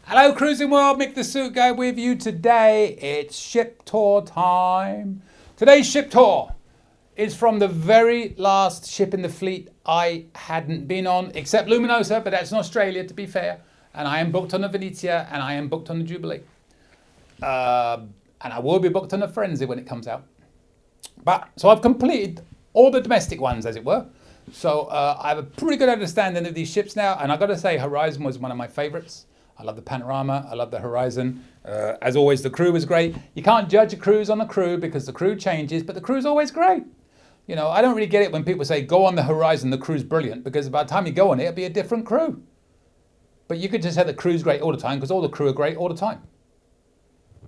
Hello Cruising World, Mick the Suit Guy with you today. It's ship tour time. Today's ship tour is from the very last ship in the fleet I hadn't been on, except Luminosa, but that's in Australia to be fair. And I am booked on the Venezia and I am booked on the Jubilee. And I will be booked on the Frenzy when it comes out. So I've completed all the domestic ones, as it were. So I have a pretty good understanding of these ships now. And I've got to say, Horizon was one of my favorites. I love the Panorama. I love the Horizon. As always, the crew was great. You can't judge a cruise on the crew because the crew changes, but the crew's always great. You know, I don't really get it when people say, go on the Horizon, the crew's brilliant, because by the time you go on it, it'll be a different crew. But you could just say the crew's great all the time because all the crew are great all the time.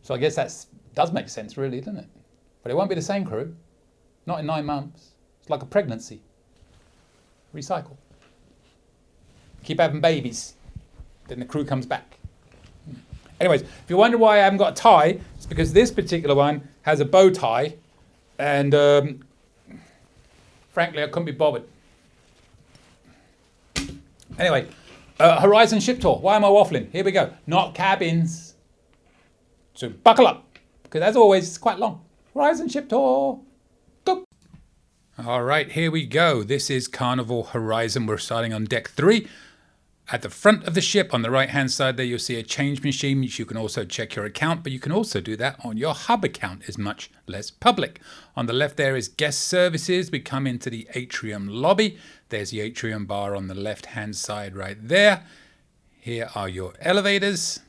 So I guess that does make sense, really, doesn't it? But it won't be the same crew. Not in 9 months. It's like a pregnancy. Recycle. Keep having babies. Then the crew comes back. Anyways, if you wonder why I haven't got a tie, it's because this particular one has a bow tie. And frankly, I couldn't be bothered. Anyway, Horizon ship tour. Why am I waffling? Here we go. Not cabins. So buckle up. Because as always, it's quite long. Horizon ship tour. Go. All right, here we go. This is Carnival Horizon. We're starting on deck 3. At the front of the ship, on the right-hand side there, you'll see a change machine, which you can also check your account, but you can also do that on your hub account. It's much less public. On the left there is guest services. We come into the atrium lobby. There's the atrium bar on the left-hand side right there. Here are your elevators.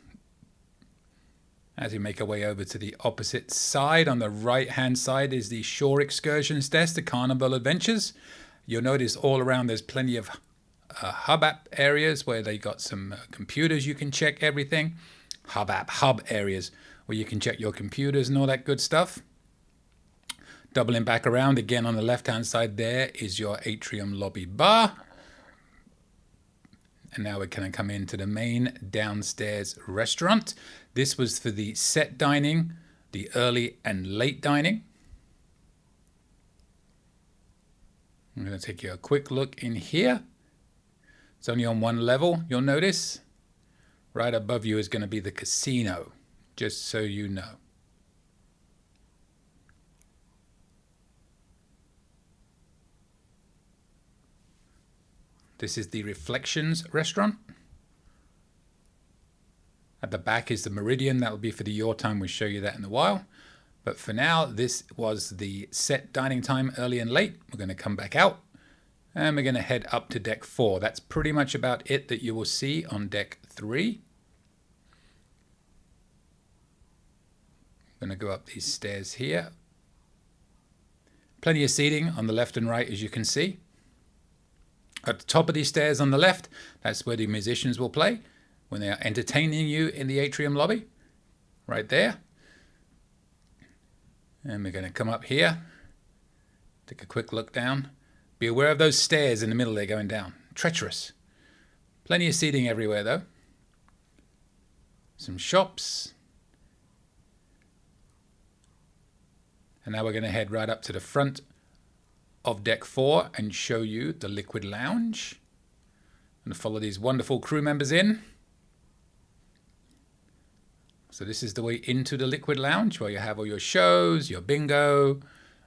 As we make our way over to the opposite side, on the right-hand side is the shore excursions desk, the Carnival Adventures. You'll notice all around there's plenty of hub app areas where they got some computers you can check everything. Hub areas where you can check your computers and all that good stuff. Doubling back around again on the left-hand side there is your atrium lobby bar. And now we're going to come into the main downstairs restaurant. This was for the set dining, the early and late dining. I'm going to take you a quick look in here. It's only on one level, you'll notice. Right above you is going to be the casino, just so you know. This is the Reflections restaurant. At the back is the Meridian. That will be for the your time. We'll show you that in a while. But for now, this was the set dining time, early and late. We're going to come back out and we're going to head up to deck 4. That's pretty much about it that you will see on deck 3. I'm going to go up these stairs here. Plenty of seating on the left and right, as you can see. At the top of these stairs on the left, that's where the musicians will play when they are entertaining you in the atrium lobby. Right there. And we're going to come up here. Take a quick look down. Be aware of those stairs in the middle there going down. Treacherous. Plenty of seating everywhere though. Some shops. And now we're going to head right up to the front of deck 4 and show you the Liquid Lounge. I'm going to follow these wonderful crew members in. So this is the way into the Liquid Lounge where you have all your shows, your bingo,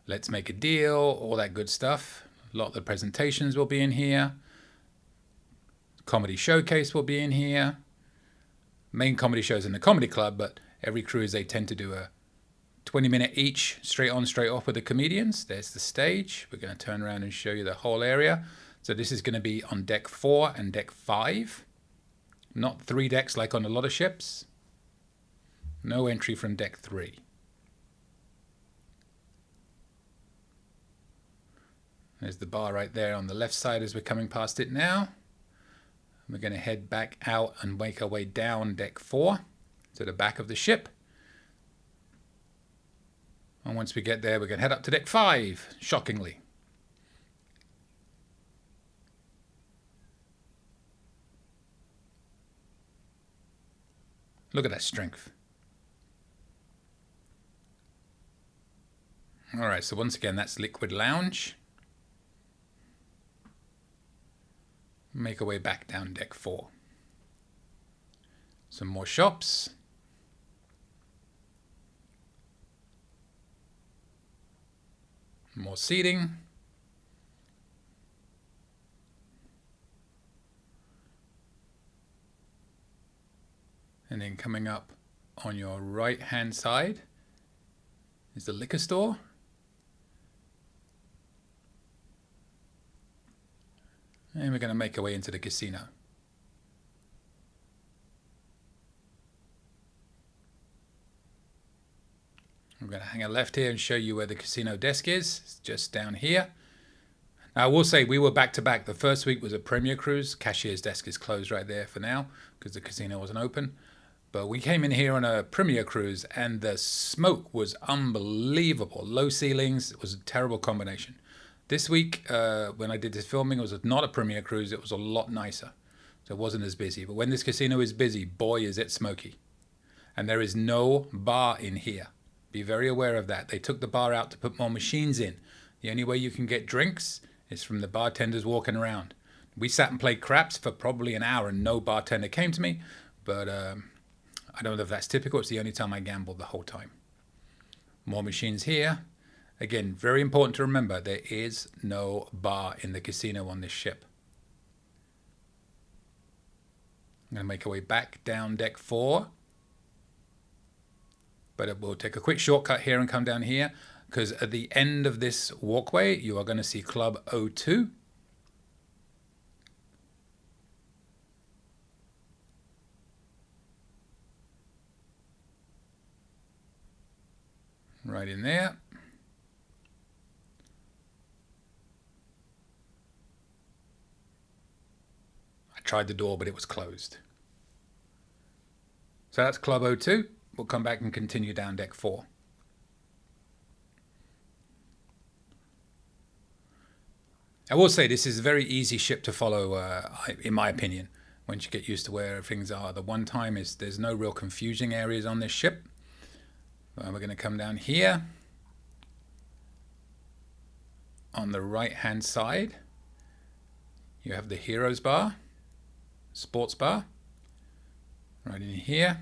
let's make a deal, all that good stuff. A lot of the presentations will be in here. Comedy showcase will be in here. Main comedy shows in the comedy club, but every cruise they tend to do a 20-minute each, straight on, straight off with the comedians. There's the stage. We're going to turn around and show you the whole area. So this is going to be on deck 4 and deck 5. Not 3 decks like on a lot of ships. No entry from deck 3. There's the bar right there on the left side as we're coming past it now. We're going to head back out and make our way down deck 4 to the back of the ship. And once we get there, we're going to head up to deck 5, shockingly. Look at that strength. All right, so once again, that's Liquid Lounge. Make our way back down deck 4. Some more shops. More seating. And then coming up on your right hand side is the liquor store. And we're going to make our way into the casino. I'm going to hang a left here and show you where the casino desk is. It's just down here. Now, I will say we were back to back. The first week was a Premier Cruise. Cashier's desk is closed right there for now because the casino wasn't open. But we came in here on a Premier Cruise and the smoke was unbelievable. Low ceilings. It was a terrible combination. This week, when I did this filming, it was not a Premier Cruise. It was a lot nicer. So it wasn't as busy. But when this casino is busy, boy, is it smoky. And there is no bar in here. Be very aware of that. They took the bar out to put more machines in. The only way you can get drinks is from the bartenders walking around. We sat and played craps for probably an hour and no bartender came to me. But I don't know if that's typical. It's the only time I gambled the whole time. More machines here. Again, very important to remember, there is no bar in the casino on this ship. I'm going to make our way back down deck 4. But we'll take a quick shortcut here and come down here, because at the end of this walkway, you are going to see Club O2. Right in there. I tried the door, but it was closed. So that's Club O2. We'll come back and continue down deck 4. I will say this is a very easy ship to follow, in my opinion, once you get used to where things are. The one time is there's no real confusing areas on this ship. We're going to come down here. On the right hand side, you have the Heroes Bar, Sports Bar, right in here.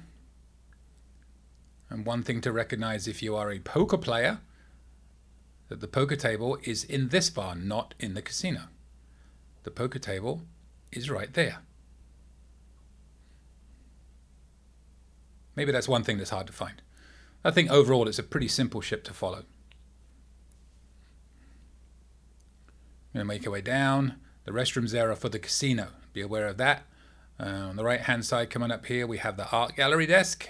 And one thing to recognize if you are a poker player, that the poker table is in this bar, not in the casino. The poker table is right there. Maybe that's one thing that's hard to find. I think overall it's a pretty simple ship to follow. I'm going to make our way down. The restrooms there are for the casino. Be aware of that. On the right hand side coming up here we have the art gallery desk.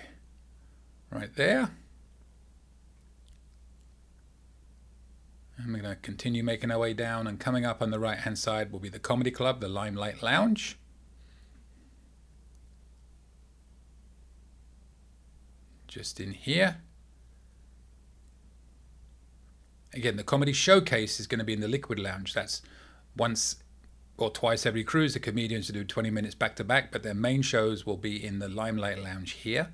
Right there. And we're going to continue making our way down, and coming up on the right hand side will be the comedy club, the Limelight Lounge. Just in here. Again, the comedy showcase is going to be in the Liquid Lounge. That's once or twice every cruise. The comedians do 20 minutes back to back, but their main shows will be in the Limelight Lounge here.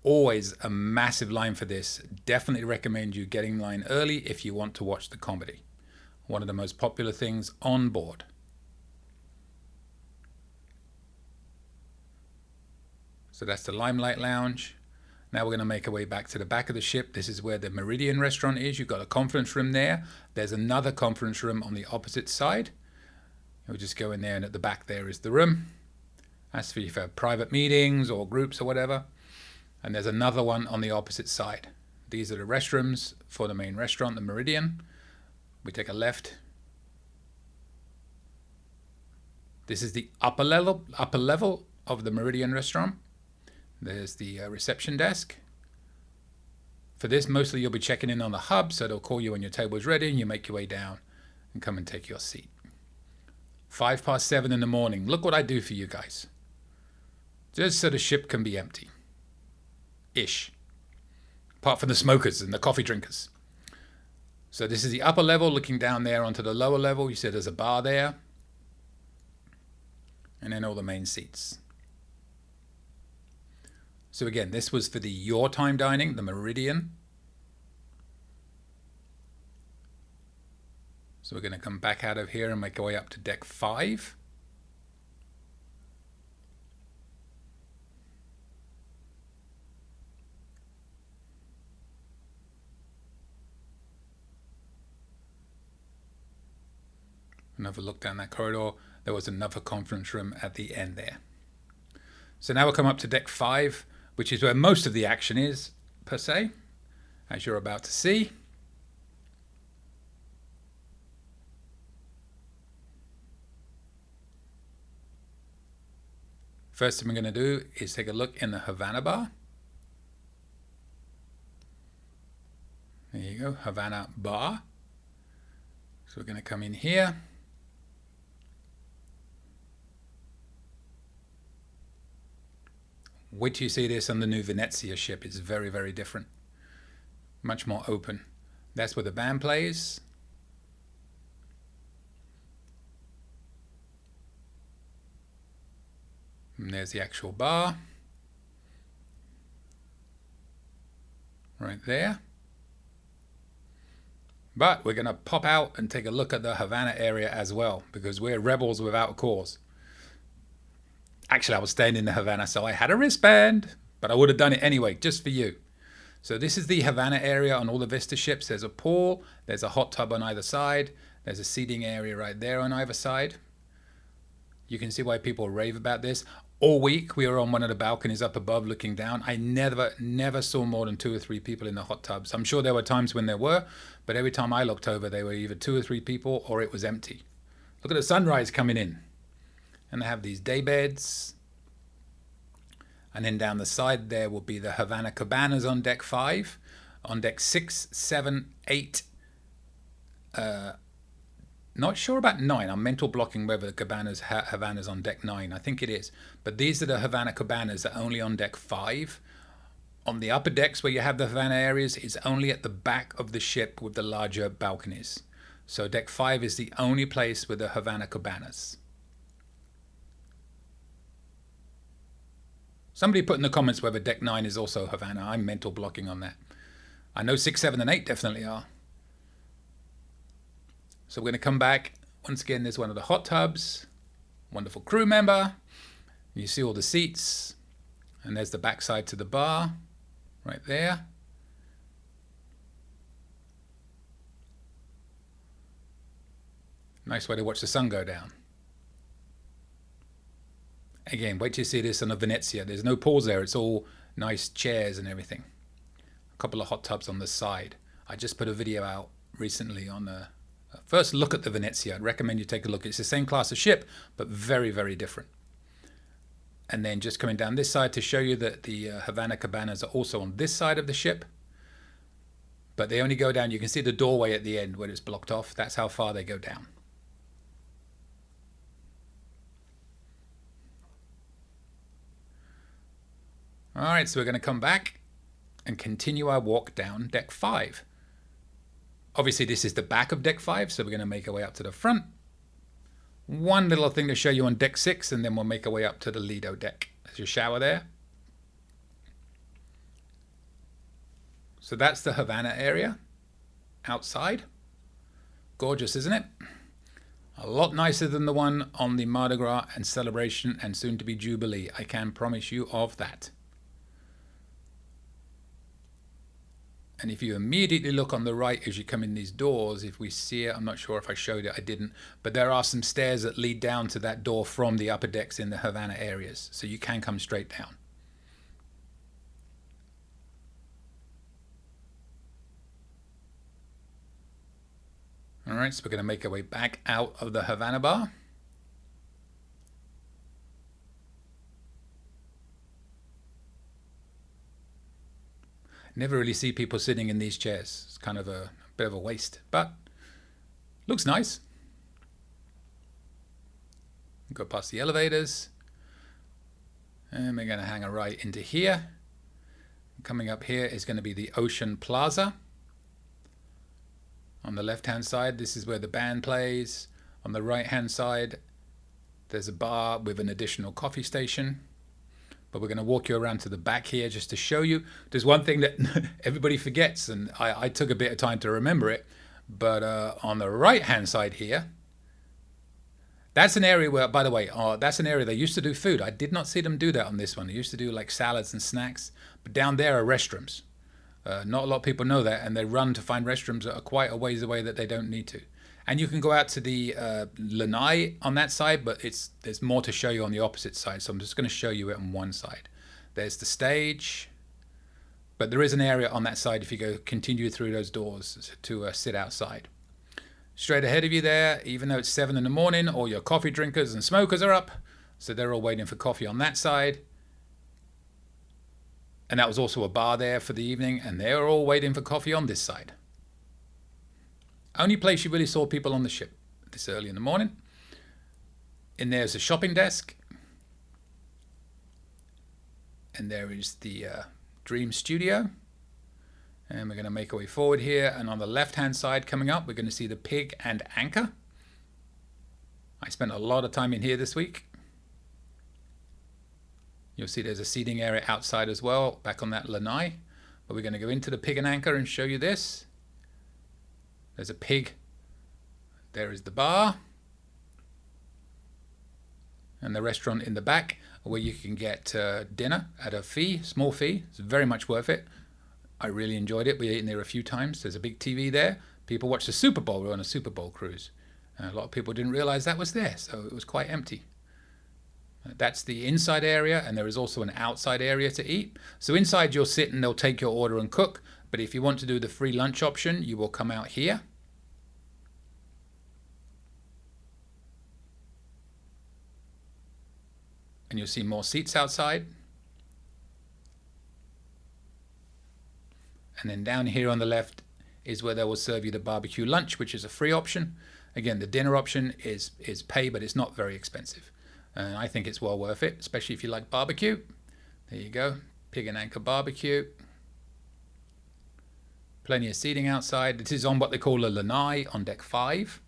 Always a massive line for this. Definitely recommend you getting in line early if you want to watch the comedy. One of the most popular things on board. So that's the Limelight Lounge. Now we're going to make our way back to the back of the ship. This is where the Meridian restaurant is. You've got a conference room there. There's another conference room on the opposite side. We'll just go in there, and at the back there is the room. That's for you for private meetings or groups or whatever. And there's another one on the opposite side. These are the restrooms for the main restaurant, the Meridian. We take a left. This is the upper level of the Meridian restaurant. There's the reception desk. For this, mostly you'll be checking in on the hub, so they'll call you when your table is ready, and you make your way down and come and take your seat. 7:05 in the morning. Look what I do for you guys. Just so the ship can be empty. Ish. Apart from the smokers and the coffee drinkers. So this is the upper level, looking down there onto the lower level. You see there's a bar there. And then all the main seats. So again, this was for the Your Time dining, the Meridian. So we're going to come back out of here and make our way up to deck 5. Another look down that corridor. There was another conference room at the end there. So now we'll come up to deck 5, which is where most of the action is, per se, as you're about to see. First thing we're going to do is take a look in the Havana bar. There you go, Havana bar. So we're going to come in here. Wait till you see this on the new Venezia ship. It's very, very different. Much more open. That's where the band plays. And there's the actual bar. Right there. But we're going to pop out and take a look at the Havana area as well, because we're rebels without a cause. Actually, I was staying in the Havana, so I had a wristband, but I would have done it anyway, just for you. So this is the Havana area on all the Vista ships. There's a pool, there's a hot tub on either side, there's a seating area right there on either side. You can see why people rave about this. All week we were on one of the balconies up above looking down. I never saw more than 2 or 3 people in the hot tubs. I'm sure there were times when there were, but every time I looked over, they were either 2 or 3 people or it was empty. Look at the sunrise coming in. And they have these day beds. And then down the side there will be the Havana Cabanas on deck 5. On deck 6, 7, 8. Not sure about 9. I'm mental blocking whether the Havana's on deck 9. I think it is. But these are the Havana Cabanas that are only on deck 5. On the upper decks where you have the Havana areas, it's only at the back of the ship with the larger balconies. So deck 5 is the only place with the Havana Cabanas. Somebody put in the comments whether deck 9 is also Havana. I'm mental blocking on that. I know 6, 7, and 8 definitely are. So we're going to come back. Once again, there's one of the hot tubs. Wonderful crew member. You see all the seats. And there's the backside to the bar. Right there. Nice way to watch the sun go down. Again, wait till you see this on the Venezia. There's no pools there. It's all nice chairs and everything. A couple of hot tubs on the side. I just put a video out recently on the first look at the Venezia. I'd recommend you take a look. It's the same class of ship, but very, very different. And then just coming down this side to show you that the Havana Cabanas are also on this side of the ship. But they only go down. You can see the doorway at the end where it's blocked off. That's how far they go down. All right, so we're going to come back and continue our walk down deck 5. Obviously, this is the back of deck 5, so we're going to make our way up to the front. One little thing to show you on deck 6, and then we'll make our way up to the Lido deck. There's your shower there. So that's the Havana area outside. Gorgeous, isn't it? A lot nicer than the one on the Mardi Gras and Celebration and soon to be Jubilee. I can promise you of that. And if you immediately look on the right as you come in these doors, if we see it, I'm not sure if I showed it, I didn't, but there are some stairs that lead down to that door from the upper decks in the Havana areas, so you can come straight down. All right, so we're going to make our way back out of the Havana bar. Never really see people sitting in these chairs. It's kind of a bit of a waste, but looks nice. Go past the elevators. And we're going to hang a right into here. Coming up here is going to be the Ocean Plaza. On the left-hand side, this is where the band plays. On the right-hand side, there's a bar with an additional coffee station. But we're going to walk you around to the back here just to show you. There's one thing that everybody forgets, and I took a bit of time to remember it. But on the right-hand side here, that's an area where, by the way, that's an area they used to do food. I did not see them do that on this one. They used to do like salads and snacks. But down there are restrooms. Not a lot of people know that, and they run to find restrooms that are quite a ways away that they don't need to. And you can go out to the Lanai on that side, but there's more to show you on the opposite side. So I'm just going to show you it on one side. There's the stage, but there is an area on that side if you go continue through those doors to sit outside. Straight ahead of you there, even though it's 7 in the morning, all your coffee drinkers and smokers are up. So they're all waiting for coffee on that side. And that was also a bar there for the evening, and they were all waiting for coffee on this side. Only place you really saw people on the ship this early in the morning. In there's a shopping desk. And there is the Dream Studio. And we're going to make our way forward here. And on the left-hand side coming up, we're going to see the Pig and Anchor. I spent a lot of time in here this week. You'll see there's a seating area outside as well, back on that Lanai. But we're going to go into the Pig and Anchor and show you this. There's a pig. There is the bar. And the restaurant in the back where you can get dinner at a fee, small fee. It's very much worth it. I really enjoyed it. We ate in there a few times. There's a big TV there. People watch the Super Bowl. We're on a Super Bowl cruise. A lot of people didn't realize that was there, so it was quite empty. That's the inside area, and there is also an outside area to eat. So inside you'll sit and they'll take your order and cook. But if you want to do the free lunch option, you will come out here. And you'll see more seats outside. And then down here on the left is where they will serve you the barbecue lunch, which is a free option. Again, the dinner option is pay, but it's not very expensive. And I think it's well worth it, especially if you like barbecue. There you go, Pig and Anchor barbecue. Plenty of seating outside. It is on what they call a Lanai on deck 5.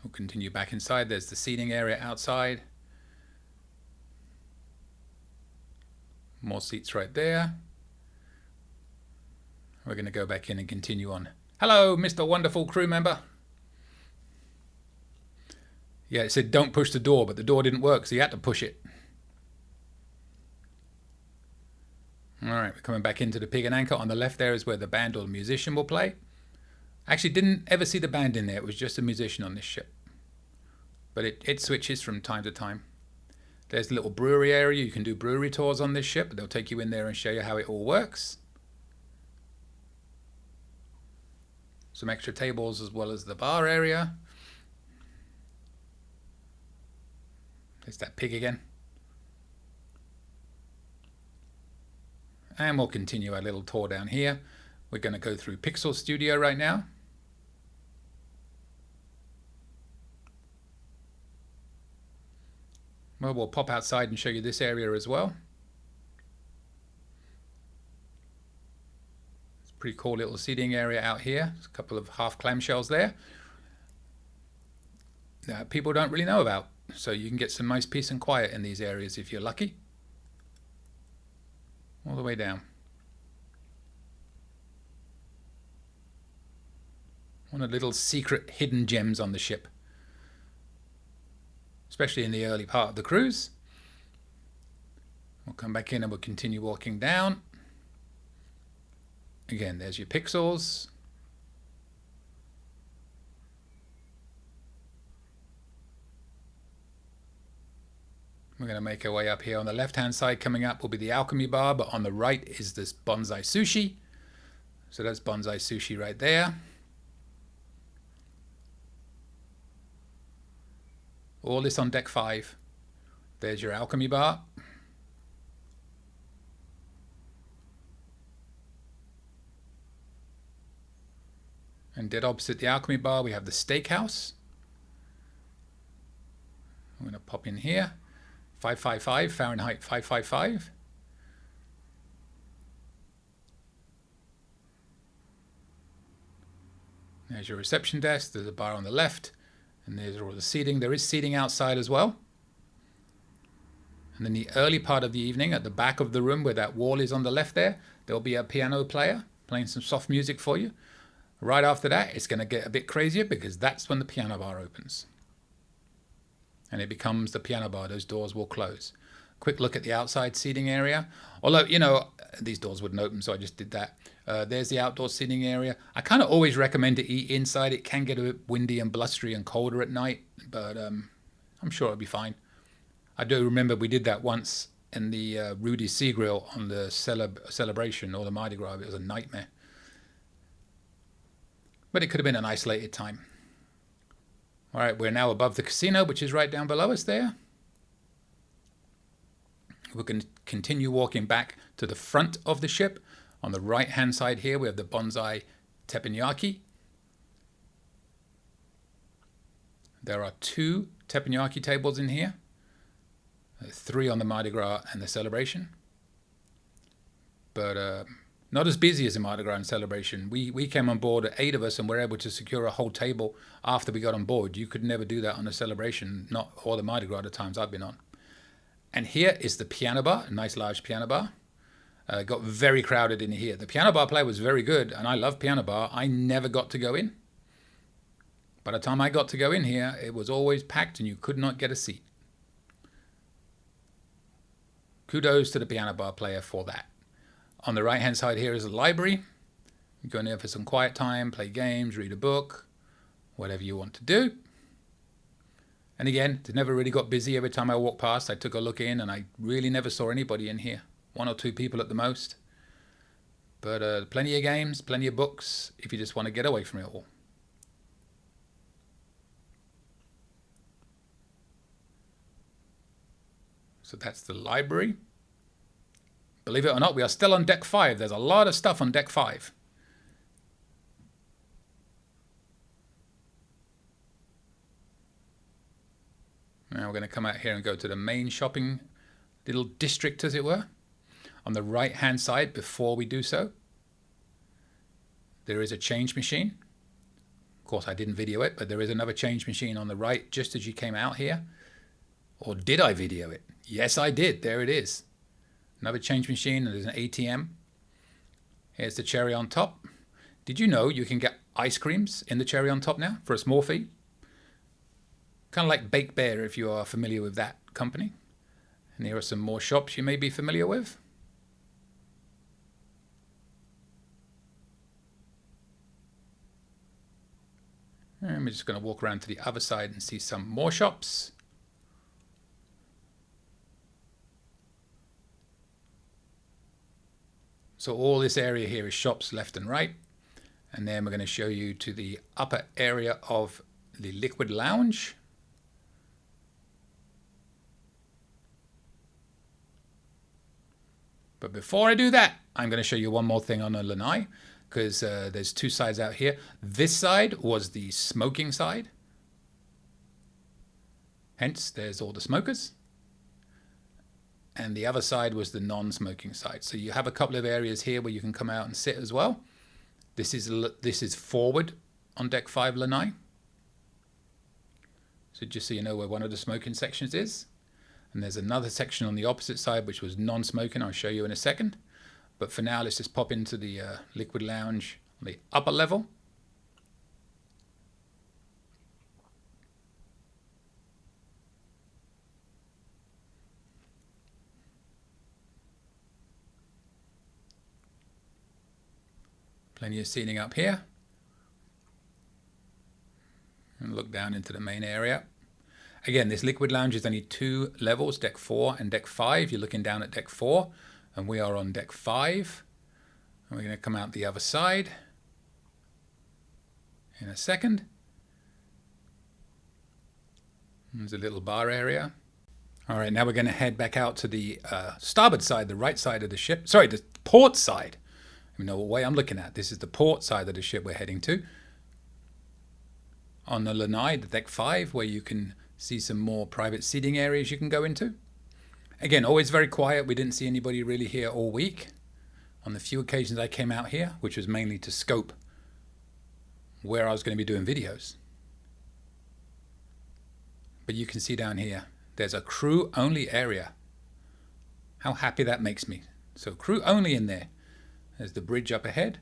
We'll continue back inside. There's the seating area outside. More seats right there. We're going to go back in and continue on. Hello, Mr. Wonderful crew member. Yeah, it said don't push the door, but the door didn't work, so you had to push it. All right, we're coming back into the Pig and Anchor. On the left there is where the band or the musician will play. Actually, didn't ever see the band in there. It was just a musician on this ship. But it switches from time to time. There's a little brewery area. You can do brewery tours on this ship. They'll take you in there and show you how it all works. Some extra tables as well as the bar area. There's that pig again. And we'll continue our little tour down here. We're going to go through Pixel Studio right now. Well, we'll pop outside and show you this area as well. It's a pretty cool little seating area out here. There's a couple of half clamshells there that people don't really know about. So you can get some nice peace and quiet in these areas if you're lucky. All the way down. One of the little secret hidden gems on the ship. Especially in the early part of the cruise. We'll come back in and we'll continue walking down. Again, there's your pixels. We're going to make our way up here. On the left-hand side coming up will be the Alchemy bar, but on the right is this Bonsai Sushi. So that's Bonsai Sushi right there. All this on deck 5. There's your Alchemy bar. And dead opposite the Alchemy bar, we have the Steakhouse. I'm going to pop in here. 555, Fahrenheit 555. There's your reception desk. There's a bar on the left. And there's all the seating. There is seating outside as well. And then the early part of the evening, at the back of the room where that wall is on the left there, there'll be a piano player playing some soft music for you. Right after that, it's going to get a bit crazier because that's when the piano bar opens. And it becomes the piano bar. Those doors will close. quick look at the outside seating area. Although, you know, these doors wouldn't open, so I just did that. There's the outdoor seating area. I kind of always recommend to eat inside. It can get a bit windy and blustery and colder at night, but I'm sure it'll be fine. I do remember we did that once in the Rudy Sea Grill on the celebration or the Mardi Gras. It was a nightmare. But it could have been an isolated time. All right, we're now above the casino, which is right down below us there. We can continue walking back to the front of the ship. On the right-hand side here, we have the bonsai Teppenyaki. There are 2 Teppenyaki tables in here. 3 on the Mardi Gras and the celebration. But not as busy as the Mardi Gras and celebration. We came on board at 8 of us and were able to secure a whole table after we got on board. You could never do that on a celebration, not or the Mardi Gras the times I've been on. And here is the piano bar, a nice large piano bar. Got very crowded in here. The piano bar player was very good, and I love piano bar. I never got to go in. By the time I got to go in here, it was always packed and you could not get a seat. Kudos to the piano bar player for that. On the right-hand side here is a library. You go in there for some quiet time, play games, read a book, whatever you want to do. And again, it never really got busy. Every time I walked past, I took a look in and I really never saw anybody in here. 1 or 2 people at the most. But plenty of games, plenty of books, if you just want to get away from it all. So that's the library. Believe it or not, we are still on deck 5. There's a lot of stuff on deck 5. Now we're going to come out here and go to the main shopping little district, as it were. On the right hand side, before we do so, there is a change machine. Of course, I didn't video it, but there is another change machine on the right just as you came out here. Or did I video it? Yes, I did. There it is. Another change machine, and there's an ATM. Here's the cherry on top. Did you know you can get ice creams in the cherry on top now for a small fee? Kind of like Baked Bear, if you are familiar with that company. And here are some more shops you may be familiar with. And we're just going to walk around to the other side and see some more shops. So all this area here is shops left and right. And then we're going to show you to the upper area of the liquid lounge. But before I do that, I'm going to show you one more thing on the Lanai, because there's 2 sides out here. This side was the smoking side. Hence, there's all the smokers. And the other side was the non-smoking side. So you have a couple of areas here where you can come out and sit as well. This is forward on deck 5 Lanai. So just so you know where one of the smoking sections is. And there's another section on the opposite side which was non-smoking. I'll show you in a second. But for now, let's just pop into the liquid lounge on the upper level. Plenty of seating up here. And look down into the main area. Again, this liquid lounge is only 2 levels, deck 4 and deck 5. You're looking down at deck 4, and we are on deck 5. And we're going to come out the other side in a second. There's a little bar area. All right, now we're going to head back out to the starboard side, the right side of the ship. Sorry, the port side. You know what way I'm looking at. This is the port side of the ship we're heading to. On the Lanai, the deck 5, where you can see some more private seating areas you can go into. Again, always very quiet. We didn't see anybody really here all week. On the few occasions I came out here, which was mainly to scope where I was going to be doing videos. But you can see down here, there's a crew only area. How happy that makes me. So crew only in there. There's the bridge up ahead.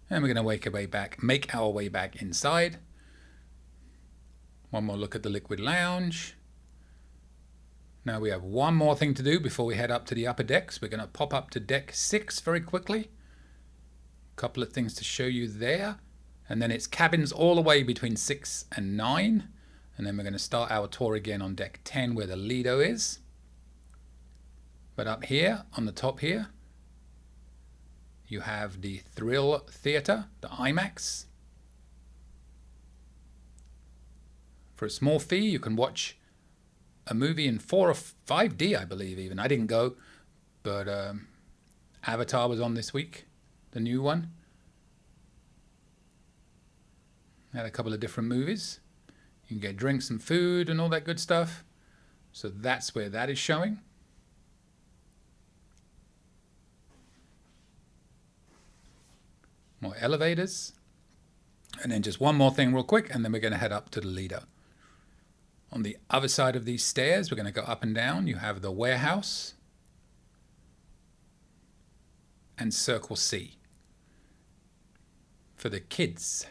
And we're going to make our way back inside. One more look at the Liquid Lounge. Now we have one more thing to do before we head up to the upper decks. We're going to pop up to deck 6 very quickly. A couple of things to show you there. And then it's cabins all the way between 6 and 9. And then we're going to start our tour again on deck 10 where the Lido is. But up here, on the top here, you have the Thrill Theatre, the IMAX. For a small fee, you can watch a movie in 4 or 5D, I believe even. I didn't go, but Avatar was on this week, the new one. Had a couple of different movies. You can get drinks and food and all that good stuff. So that's where that is showing. More elevators. And then just one more thing real quick, and then we're going to head up to the Lido. On the other side of these stairs, we're going to go up and down. You have the warehouse and Circle C for the kids.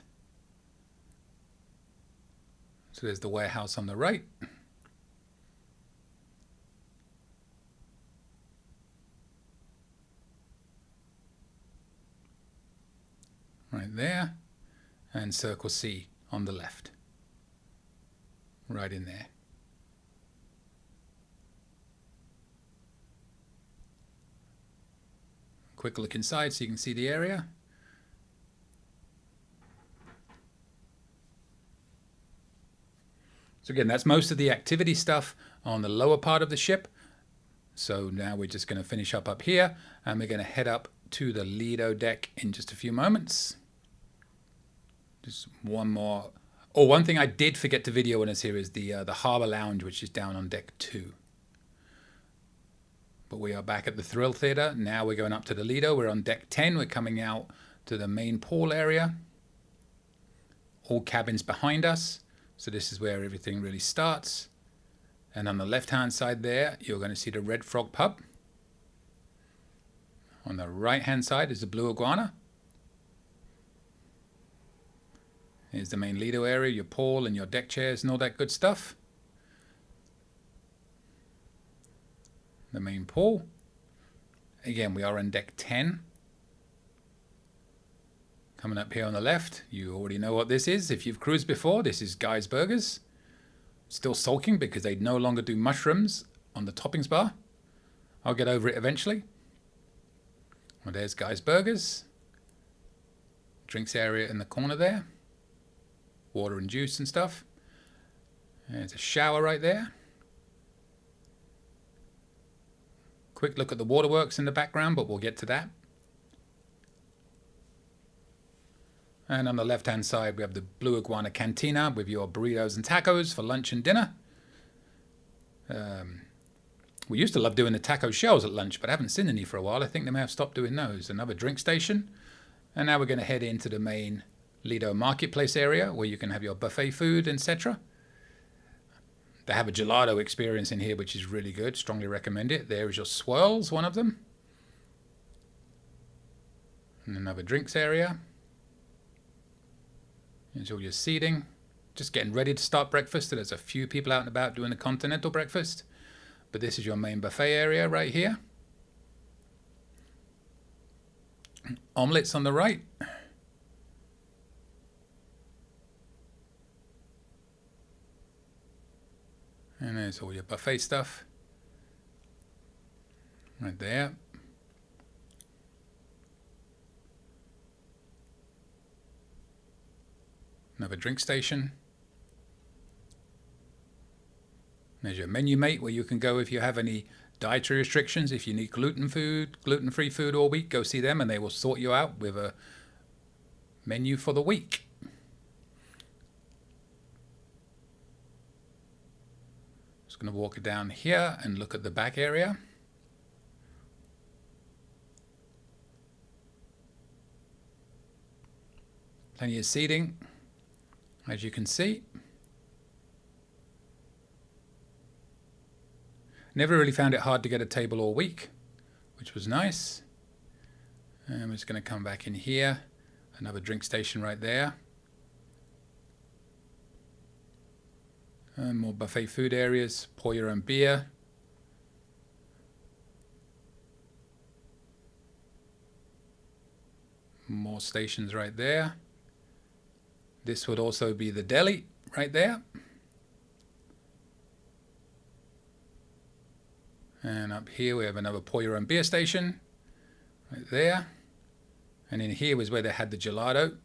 So there's the warehouse on the right. Right there. And Circle C on the left. Right in there. Quick look inside so you can see the area. So again, that's most of the activity stuff on the lower part of the ship. So now we're just going to finish up here, and we're going to head up to the Lido deck in just a few moments. Just one more. Oh, one thing I did forget to video when I was here is the Harbour Lounge, which is down on deck 2. But we are back at the Thrill Theatre. Now we're going up to the Lido. We're on deck 10. We're coming out to the main pool area. All cabins behind us. So this is where everything really starts. And on the left-hand side there, you're going to see the Red Frog Pub. On the right-hand side is the Blue Iguana. Here's the main Lido area, your pool and your deck chairs and all that good stuff. The main pool. Again, we are on deck 10. Coming up here on the left, you already know what this is. If you've cruised before, this is Guy's Burgers. Still sulking because they no longer do mushrooms on the toppings bar. I'll get over it eventually. Well, there's Guy's Burgers. Drinks area in the corner there. Water and juice and stuff. There's a shower right there. Quick look at the waterworks in the background, but we'll get to that. And on the left-hand side, we have the Blue Iguana Cantina with your burritos and tacos for lunch and dinner. We used to love doing the taco shells at lunch, but I haven't seen any for a while. I think they may have stopped doing those. Another drink station. And now we're going to head into the main Lido marketplace area where you can have your buffet food, etc. They have a gelato experience in here, which is really good. Strongly recommend it. There is your swirls, one of them. And another drinks area. Here's all your seating. Just getting ready to start breakfast. There's a few people out and about doing a continental breakfast. But this is your main buffet area right here. Omelets on the right. And there's all your buffet stuff. Right there. Another drink station. There's your menu mate where you can go if you have any dietary restrictions. If you need gluten-free food all week, go see them and they will sort you out with a menu for the week. Just going to walk down here and look at the back area. Plenty of seating, as you can see. Never really found it hard to get a table all week, which was nice. And we're just going to come back in here. Another drink station right there. And more buffet food areas, pour your own beer. More stations right there. This would also be the deli right there. And up here we have another pour your own beer station right there. And in here was where they had the gelato.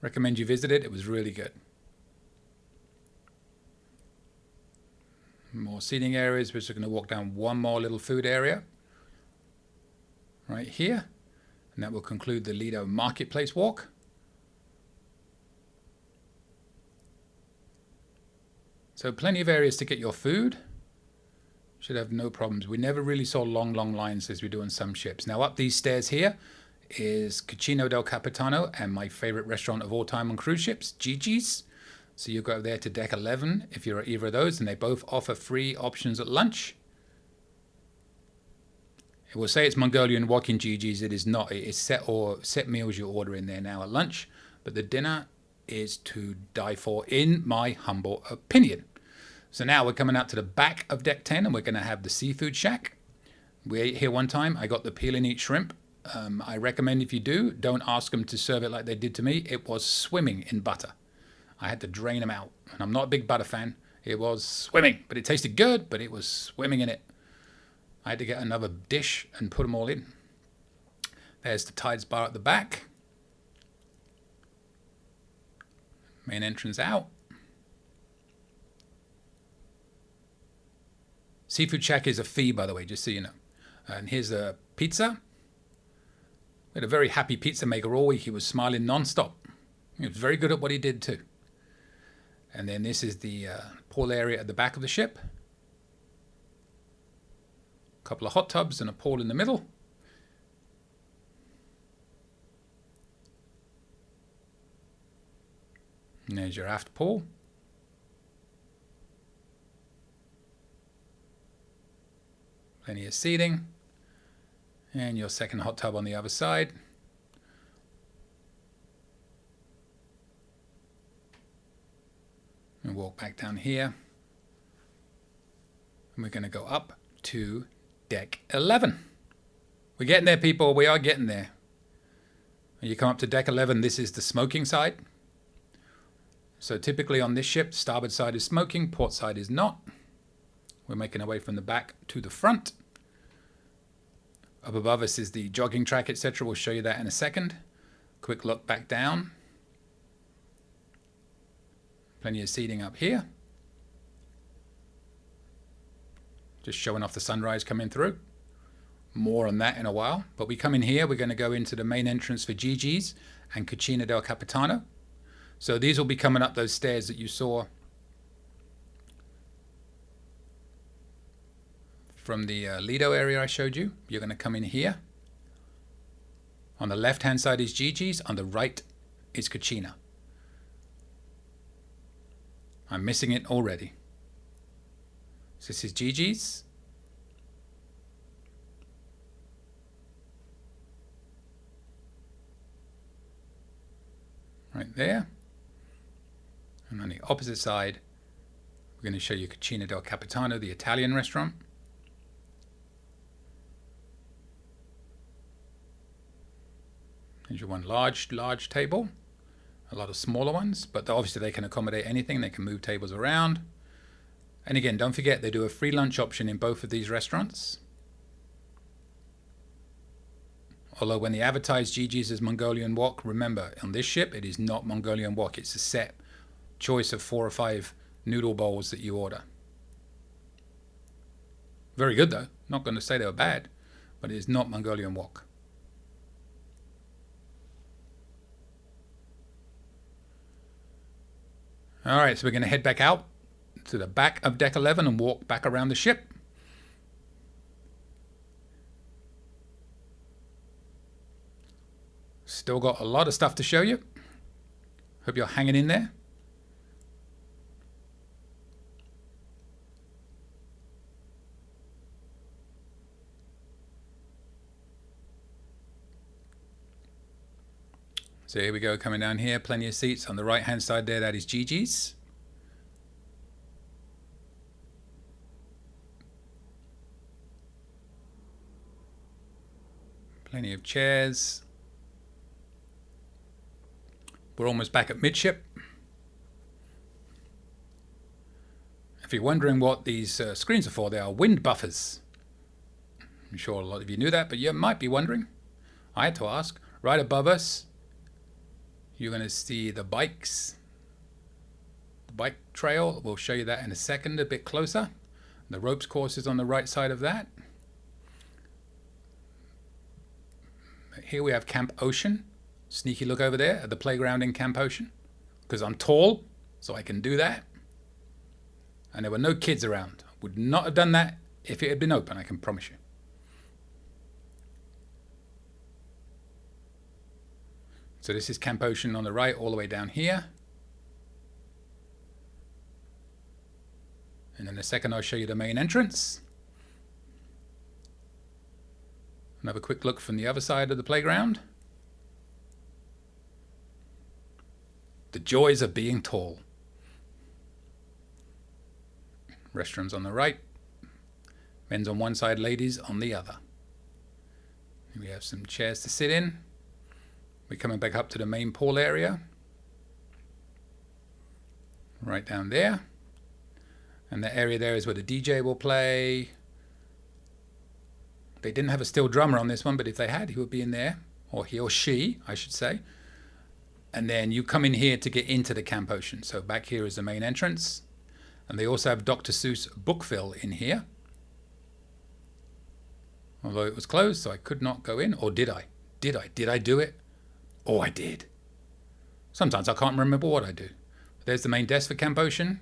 Recommend you visit it. It was really good. More seating areas. We're just going to walk down one more little food area right here. And that will conclude the Lido Marketplace walk. So plenty of areas to get your food. Should have no problems. We never really saw long lines as we do on some ships. Now up these stairs here is Cucina del Capitano and my favorite restaurant of all time on cruise ships, Gigi's. So you go there to deck 11 if you're at either of those, and they both offer free options at lunch. It will say it's Mongolian wok in Gigi's. It is not. It is set meals you order in there now at lunch. But the dinner is to die for, in my humble opinion. So now we're coming out to the back of deck 10, and we're going to have the seafood shack. We ate here one time. I got the peel and eat shrimp. I recommend if you do, don't ask them to serve it like they did to me. It was swimming in butter. I had to drain them out. And I'm not a big butter fan. It was swimming, but it tasted good, but it was swimming in it. I had to get another dish and put them all in. There's the Tides bar at the back. Main entrance out. Seafood shack is a fee, by the way, just so you know. And here's the pizza. We had a very happy pizza maker all week. He was smiling non-stop. He was very good at what he did too. And then this is the pool area at the back of the ship. A couple of hot tubs and a pool in the middle. And there's your aft pool. Plenty of seating. And your second hot tub on the other side. And walk back down here. And we're going to go up to deck 11. We're getting there, people. We are getting there. When you come up to deck 11, this is the smoking side. So typically on this ship, starboard side is smoking, port side is not. We're making our way from the back to the front. Up above us is the jogging track, etc. We'll show you that in a second. Quick look back down. Plenty of seating up here. Just showing off the sunrise coming through. More on that in a while. But we come in here, we're going to go into the main entrance for Gigi's and Cucina del Capitano. So these will be coming up those stairs that you saw from the Lido area I showed you. You're going to come in here. On the left hand side is Gigi's, on the right is Cucina. I'm missing it already. So this is Gigi's. Right there. And on the opposite side, we're going to show you Cucina del Capitano, the Italian restaurant. There's your one large table. A lot of smaller ones, but obviously they can accommodate anything. They can move tables around. And again, don't forget, they do a free lunch option in both of these restaurants. Although when they advertise Gigi's as Mongolian wok, remember, on this ship, it is not Mongolian wok. It's a set choice of 4 or 5 noodle bowls that you order. Very good, though. Not going to say they were bad, but it is not Mongolian wok. All right, so we're going to head back out to the back of deck 11 and walk back around the ship. Still got a lot of stuff to show you. Hope you're hanging in there. So here we go, coming down here, plenty of seats. On the right hand side there, that is Gigi's. Plenty of chairs. We're almost back at midship. If you're wondering what these screens are for, they are wind buffers. I'm sure a lot of you knew that, but you might be wondering. I had to ask. Right above us, you're going to see the bikes. The bike trail. We'll show you that in a second, a bit closer. The ropes course is on the right side of that. Here we have Camp Ocean. Sneaky look over there at the playground in Camp Ocean. Because I'm tall, so I can do that. And there were no kids around. Would not have done that if it had been open, I can promise you. So this is Camp Ocean on the right, all the way down here. And in a second, I'll show you the main entrance. Another quick look from the other side of the playground. The joys of being tall. Restrooms on the right. Men's on one side, ladies on the other. We have some chairs to sit in. We're coming back up to the main pool area. Right down there. And the area there is where the DJ will play. They didn't have a steel drummer on this one, but if they had, he would be in there. Or he or she, I should say. And then you come in here to get into the Camp Ocean. So back here is the main entrance. And they also have Dr. Seuss Bookville in here. Although it was closed, so I could not go in. Or did I? Did I do it? Oh, I did. Sometimes I can't remember what I do. But there's the main desk for Camp Ocean.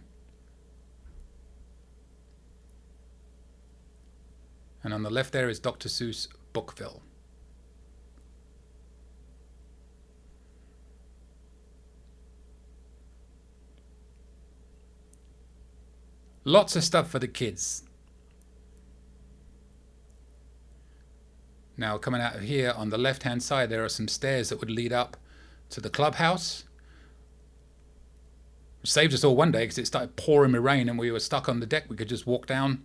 And on the left there is Dr. Seuss Bookville. Lots of stuff for the kids. Now coming out of here on the left hand side there are some stairs that would lead up to the clubhouse. It saved us all one day because it started pouring with rain and we were stuck on the deck. We could just walk down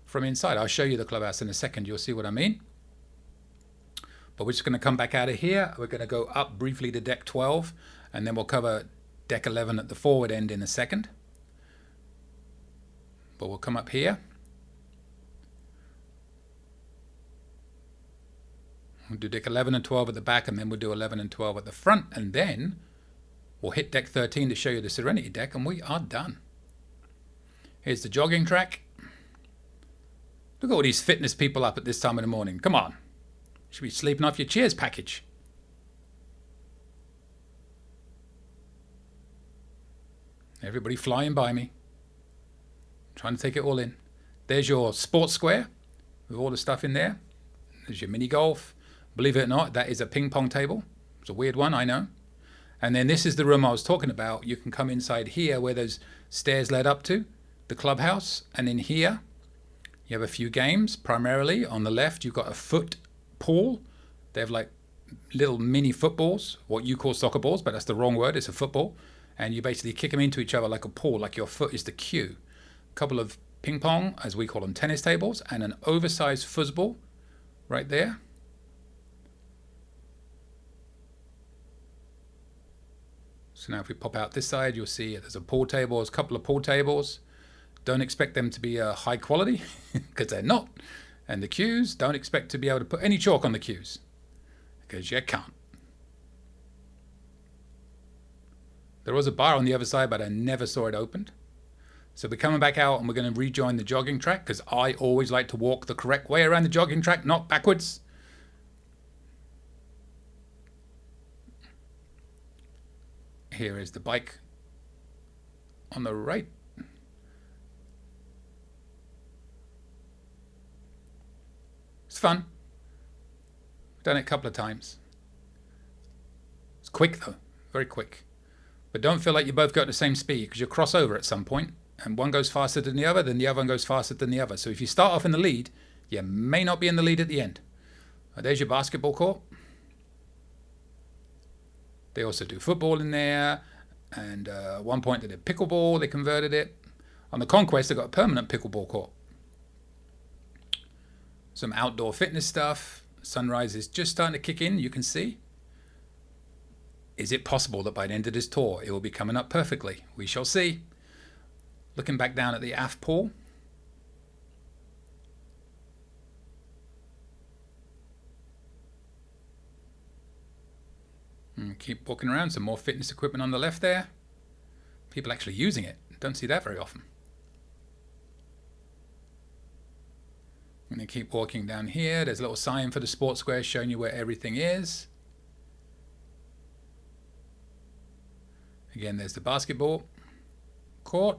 from inside. I'll show you the clubhouse in a second. You'll see what I mean. But we're just going to come back out of here. We're going to go up briefly to deck 12 and then we'll cover deck 11 at the forward end in a second. But we'll come up here. We'll do deck 11 and 12 at the back and then we'll do 11 and 12 at the front and then we'll hit deck 13 to show you the Serenity deck and we are done. Here's the jogging track. Look at all these fitness people up at this time in the morning. Come on. You should be sleeping off your Cheers package. Everybody flying by me. Trying to take it all in. There's your Sportsquare with all the stuff in there. There's your mini golf. Believe it or not, that is a ping pong table. It's a weird one, I know. And then this is the room I was talking about. You can come inside here where those stairs led up to the clubhouse. And in here, you have a few games. Primarily on the left, you've got a foot pool. They have like little mini footballs, what you call soccer balls, but that's the wrong word. It's a football. And you basically kick them into each other like a pool, like your foot is the cue. A couple of ping pong, as we call them, tennis tables, and an oversized foosball right there. So now if we pop out this side, you'll see there's a pool table, there's a couple of pool tables. Don't expect them to be high quality, because they're not. And the cues, don't expect to be able to put any chalk on the cues, because you can't. There was a bar on the other side, but I never saw it opened. So we're coming back out and we're going to rejoin the jogging track, because I always like to walk the correct way around the jogging track, not backwards. Here is the bike on the right. It's fun. Done it a couple of times. It's quick though, very quick. But don't feel like you both go at the same speed, because you'll cross over at some point, and one goes faster than the other, then the other one goes faster than the other. So if you start off in the lead, you may not be in the lead at the end. There's your basketball court. They also do football in there. And at one point they did pickleball. They converted it. On the Conquest, they got a permanent pickleball court. Some outdoor fitness stuff. Sunrise is just starting to kick in, you can see. Is it possible that by the end of this tour, it will be coming up perfectly? We shall see. Looking back down at the aft pool. And keep walking around. Some more fitness equipment on the left there. People actually using it. Don't see that very often. I'm going to keep walking down here. There's a little sign for the Sportsquare showing you where everything is. Again, there's the basketball court.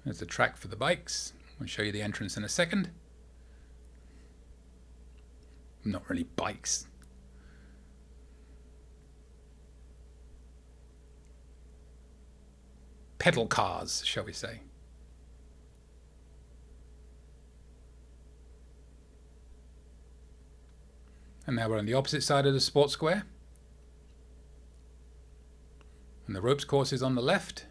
There's the track for the bikes. I'll show you the entrance in a second. Not really bikes. Pedal cars, shall we say. And now we're on the opposite side of the Sportsquare. And the ropes course is on the left.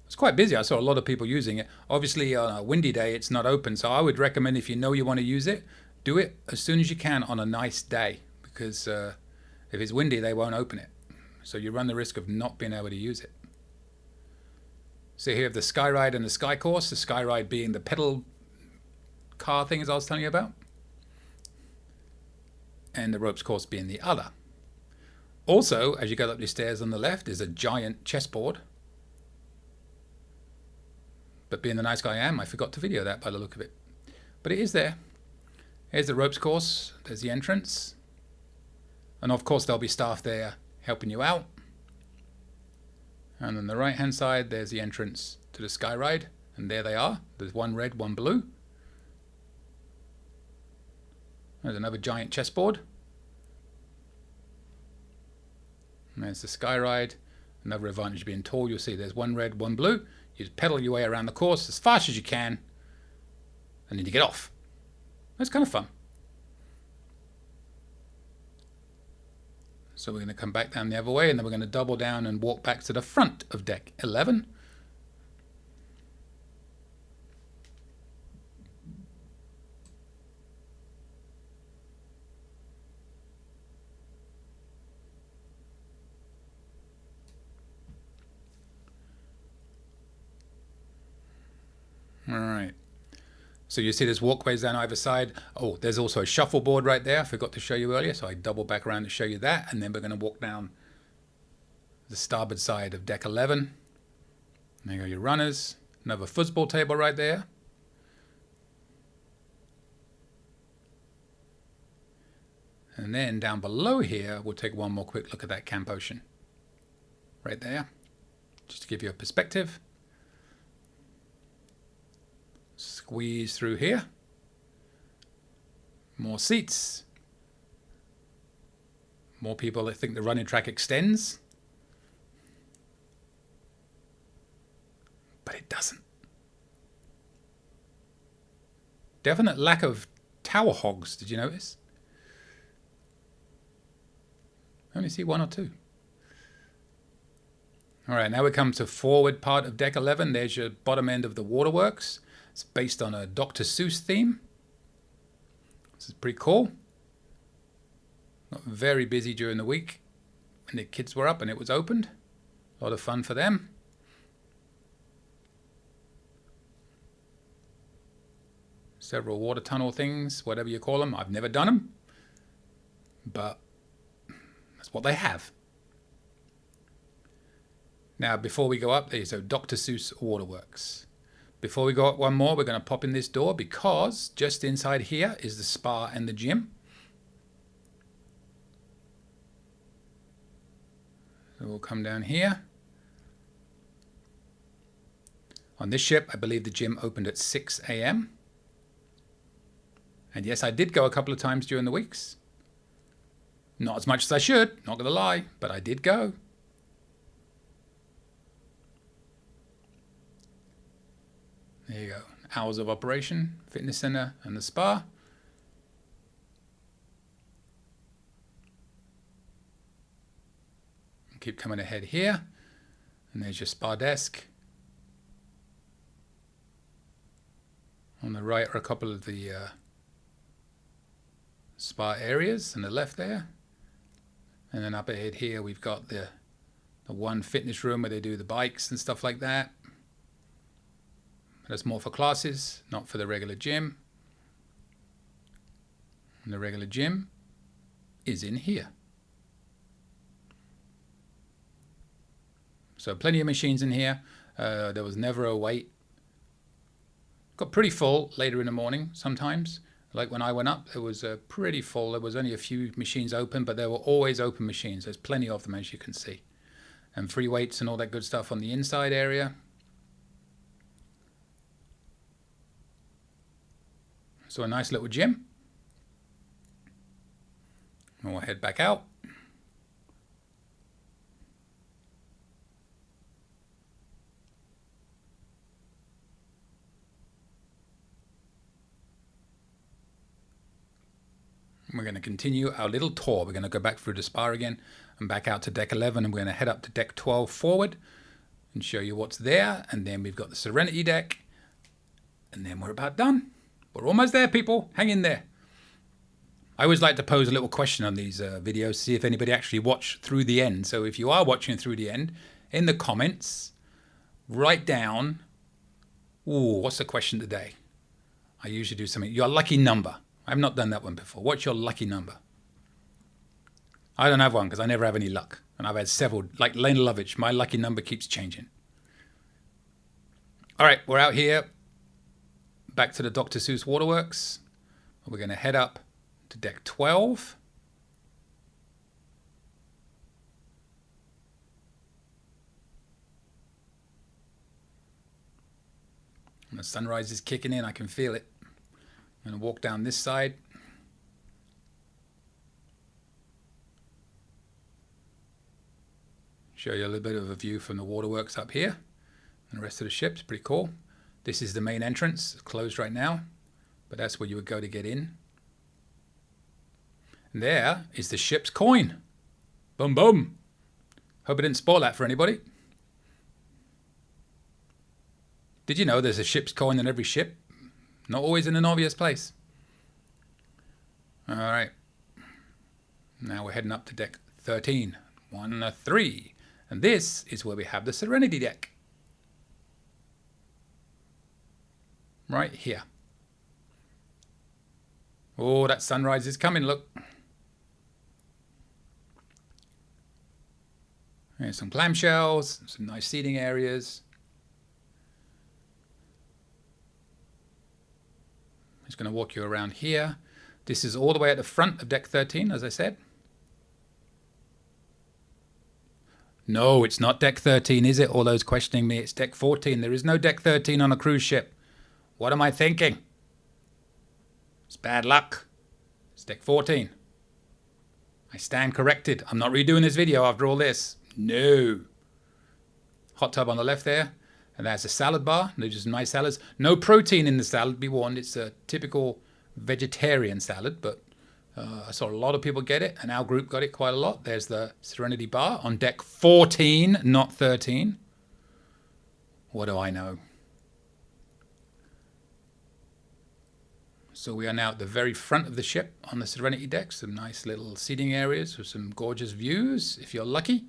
It's quite busy. I saw a lot of people using it. Obviously, on a windy day, it's not open. So I would recommend, if you know you want to use it, do it as soon as you can on a nice day. Because if it's windy, they won't open it. So you run the risk of not being able to use it. So here we have the Sky Ride and the Sky Course. The Sky Ride being the pedal car thing, as I was telling you about. And the ropes course being the other. Also, as you go up the stairs on the left, is a giant chessboard. But being the nice guy I am, I forgot to video that by the look of it. But it is there. Here's the ropes course. There's the entrance. And of course, there'll be staff there helping you out. And on the right hand side, there's the entrance to the Sky Ride. And there they are. There's one red, one blue. There's another giant chessboard. And there's the Sky Ride. Another advantage of being tall, you'll see there's one red, one blue. You just pedal your way around the course as fast as you can. And then you get off. That's kind of fun. So we're going to come back down the other way, and then we're going to double down and walk back to the front of deck 11. All right. So you see there's walkways down either side. Oh, there's also a shuffleboard right there. I forgot to show you earlier, so I double back around to show you that. And then we're going to walk down the starboard side of deck 11. There you go, your runners. Another football table right there. And then down below here, we'll take one more quick look at that Camp Ocean. Right there. Just to give you a perspective. Squeeze through here. More seats. More people that think the running track extends. But it doesn't. Definite lack of tower hogs, did you notice? I only see one or two. All right, now we come to forward part of deck 11. There's your bottom end of the waterworks. It's based on a Dr. Seuss theme. This is pretty cool. Got very busy during the week when the kids were up and it was opened. A lot of fun for them. Several water tunnel things, whatever you call them. I've never done them, but that's what they have. Now, before we go up, there's a Dr. Seuss Waterworks. Before we go up one more, we're going to pop in this door because just inside here is the spa and the gym. So we'll come down here. On this ship, I believe the gym opened at 6 a.m. And yes, I did go a couple of times during the weeks. Not as much as I should, not going to lie, but I did go. There you go. Hours of operation, fitness center and the spa. Keep coming ahead here. And there's your spa desk. On the right are a couple of the spa areas on the left there. And then up ahead here we've got the one fitness room where they do the bikes and stuff like that. That's more for classes, not for the regular gym. And the regular gym is in here. So plenty of machines in here. There was never a wait. Got pretty full later in the morning sometimes. Like when I went up, it was pretty full. There was only a few machines open, but there were always open machines. There's plenty of them, as you can see. And free weights and all that good stuff on the inside area. So a nice little gym. And we'll head back out. We're going to continue our little tour. We're going to go back through the spa again and back out to deck 11, and we're going to head up to deck 12 forward and show you what's there. And then we've got the Serenity deck, and then we're about done. We're almost there, people. Hang in there. I always like to pose a little question on these videos, see if anybody actually watched through the end. So if you are watching through the end, in the comments, write down, ooh, what's the question today? I usually do something, your lucky number. I've not done that one before. What's your lucky number? I don't have one because I never have any luck. And I've had several, like Lena Lovitch, my lucky number keeps changing. All right, we're out here, back to the Dr. Seuss Waterworks. We're going to head up to deck 12. And the sunrise is kicking in, I can feel it. I'm going to walk down this side. Show you a little bit of a view from the waterworks up here. And the rest of the ship's pretty cool. This is the main entrance, it's closed right now, but that's where you would go to get in. And there is the ship's coin. Boom, boom. Hope I didn't spoil that for anybody. Did you know there's a ship's coin in every ship? Not always in an obvious place. All right. Now we're heading up to deck 13. 1, 3. And this is where we have the Serenity deck. Right here. Oh, that sunrise is coming, look. There's some clamshells, some nice seating areas. Just going to walk you around here. This is all the way at the front of deck 13, as I said. No, it's not deck 13, is it? All those questioning me, it's deck 14. There is no deck 13 on a cruise ship. What am I thinking? It's bad luck. It's deck 14. I stand corrected. I'm not redoing this video after all this. No. Hot tub on the left there. And that's a salad bar. Those are some nice salads. No protein in the salad, be warned. It's a typical vegetarian salad, but I saw a lot of people get it, and our group got it quite a lot. There's the Serenity bar on deck 14, not 13. What do I know? So we are now at the very front of the ship on the Serenity deck. Some nice little seating areas with some gorgeous views, if you're lucky.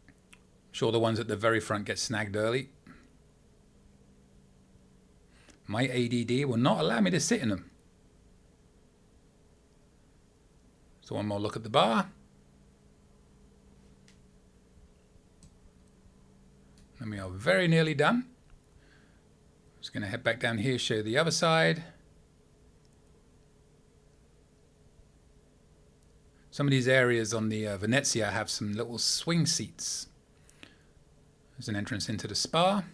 I'm sure the ones at the very front get snagged early. My ADD will not allow me to sit in them. So one more look at the bar. And we are very nearly done. Just going to head back down here, show you the other side. Some of these areas on the Venezia have some little swing seats. There's an entrance into the spa.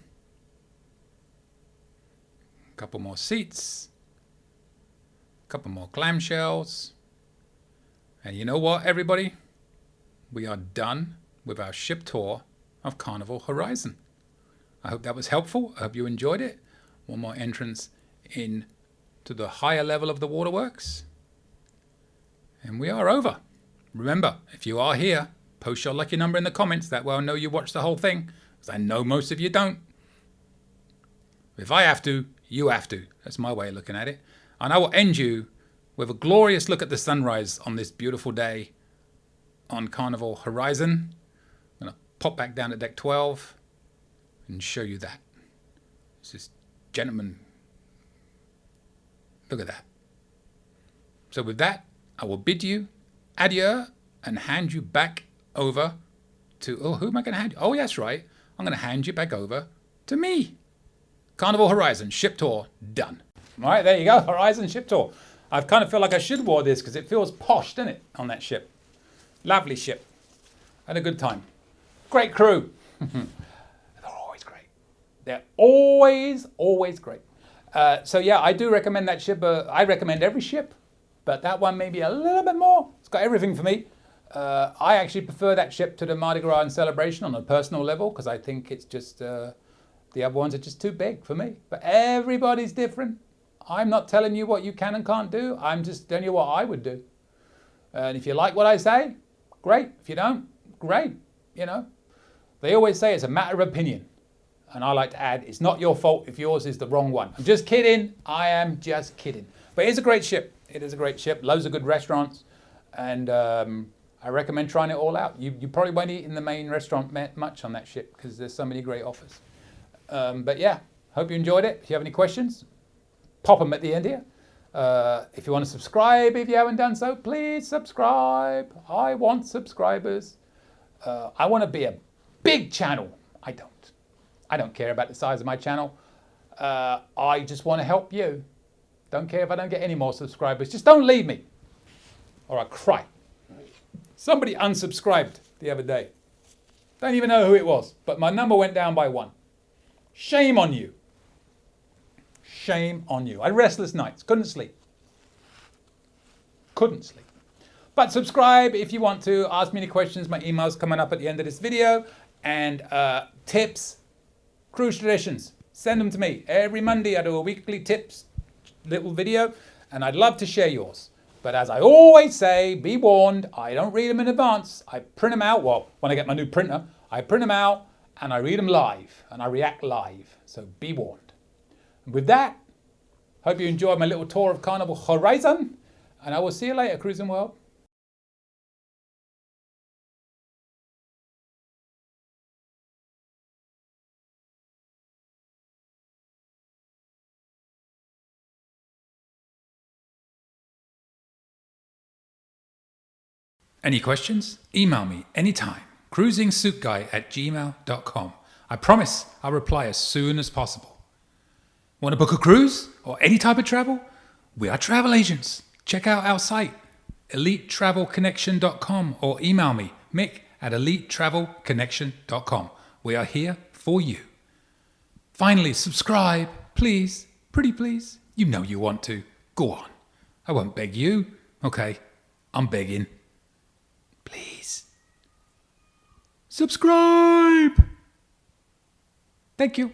A couple more seats. A couple more clamshells. And you know what, everybody? We are done with our ship tour of Carnival Horizon. I hope that was helpful. I hope you enjoyed it. One more entrance in to the higher level of the waterworks. And we are over. Remember, if you are here, post your lucky number in the comments. That way I'll know you watched the whole thing, because I know most of you don't. If I have to, you have to. That's my way of looking at it. And I will end you with a glorious look at the sunrise on this beautiful day on Carnival Horizon. I'm going to pop back down to deck 12 and show you that. This gentleman. Look at that. So with that, I will bid you adieu and hand you back over to, who am I going to hand you? Oh, that's right. I'm going to hand you back over to me. Carnival Horizon ship tour done. All right, there you go. Horizon ship tour. I kind of feel like I should wear this because it feels posh, doesn't it, on that ship? Lovely ship. Had a good time. Great crew. They're always great. They're always great. So yeah, I do recommend that ship. I recommend every ship, but that one maybe a little bit more. It's got everything for me. I actually prefer that ship to the Mardi Gras and Celebration on a personal level because I think it's just, the other ones are just too big for me. But everybody's different. I'm not telling you what you can and can't do. I'm just telling you what I would do. And if you like what I say, great. If you don't, great. You know, they always say it's a matter of opinion. And I like to add, it's not your fault if yours is the wrong one. I'm just kidding. I am just kidding. But it's a great ship. It is a great ship. Loads of good restaurants. And I recommend trying it all out. You probably won't eat in the main restaurant much on that ship because there's so many great offers. But yeah, hope you enjoyed it. If you have any questions, pop them at the end here. If you want to subscribe, if you haven't done so, please subscribe. I want subscribers. I want to be a big channel. I don't care about the size of my channel. I just want to help you. Don't care if I don't get any more subscribers. Just don't leave me or I cry. Somebody unsubscribed the other day. Don't even know who it was, but my number went down by 1. Shame on you. Shame on you. I had restless nights. Couldn't sleep. But subscribe if you want to. Ask me any questions. My email's coming up at the end of this video. And tips, cruise traditions. Send them to me. Every Monday I do a weekly tips little video. And I'd love to share yours. But as I always say, be warned, I don't read them in advance. I print them out. Well, when I get my new printer, I print them out and I read them live. And I react live. So be warned. And with that, hope you enjoyed my little tour of Carnival Horizon. And I will see you later, Cruising World. Any questions? Email me anytime. cruisingsuitguy@gmail.com. I promise I'll reply as soon as possible. Want to book a cruise or any type of travel? We are travel agents. Check out our site, elitetravelconnection.com, or email me, Mick, at elitetravelconnection.com. We are here for you. Finally, subscribe, please. Pretty please. You know you want to. Go on. I won't beg you. Okay, I'm begging. Please. Subscribe. Thank you.